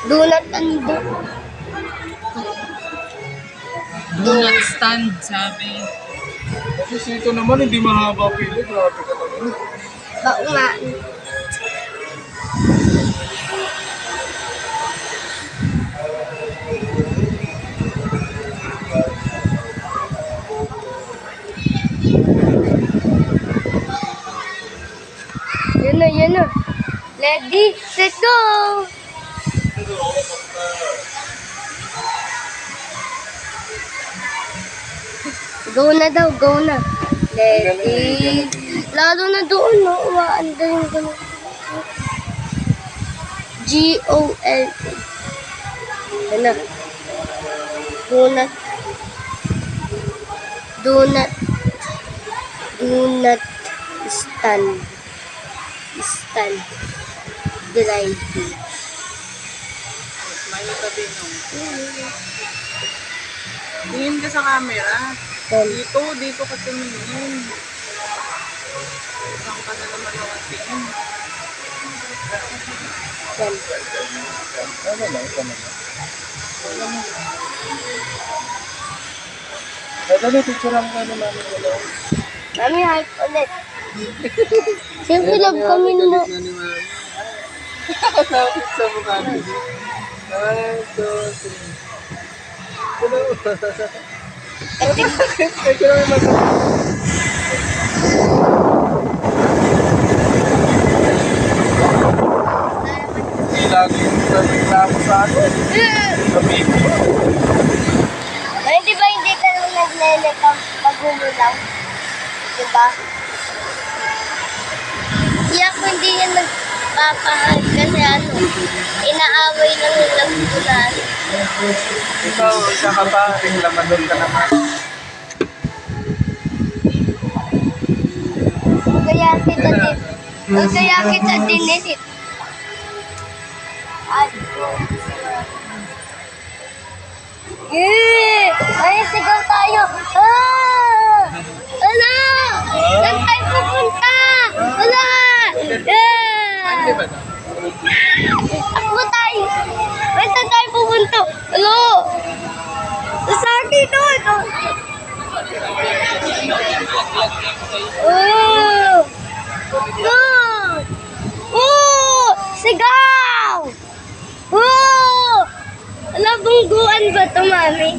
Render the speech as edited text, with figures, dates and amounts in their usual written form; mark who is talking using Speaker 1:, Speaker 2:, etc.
Speaker 1: Donut ando.
Speaker 2: Donut stand, sabi.
Speaker 3: Kasi ito naman, hindi mahaba pili. Grabe ka naman.
Speaker 1: Baungaan. Yan na. Ready, set, go! Go na daw, go na. Ready. Lalo na doon, no? Uwaanda yung gano'n. G-O-L-A. Yan na. Donut. Donut. Donut stand. Stand. Driving.
Speaker 2: May tabi nung. Tingin ka sa camera. Dito ka tumingin. Saan ka na naman nakatingin?
Speaker 1: Yan.
Speaker 3: Ano lang, ito naman. Dali, picturean ka naman nila.
Speaker 1: Mami, hype ulit. Siyempre, love kami na.
Speaker 3: Kapit sa mukha nila. 1, 2, 3. Ito naman mata. Lagi yung reklamo sa akin. Sa baby.
Speaker 1: Ay, di ba hindi ka nung naglele pag humulaw? Diba? Iyak ko hindi yan nagpapahal kasi inaaway lang yung nagpunan.
Speaker 3: Ikaw, isa ka pa, reklamador ka naman.
Speaker 1: Kaya kita dinisit. Ay, sigaw tayo. Ala! Saan tayo pupunta? Ala! Takbo tayo. Ay, saan tayo pupunta? Ala! Sa akin ito. Sigaw! Ala, bungguan ba ito, mami?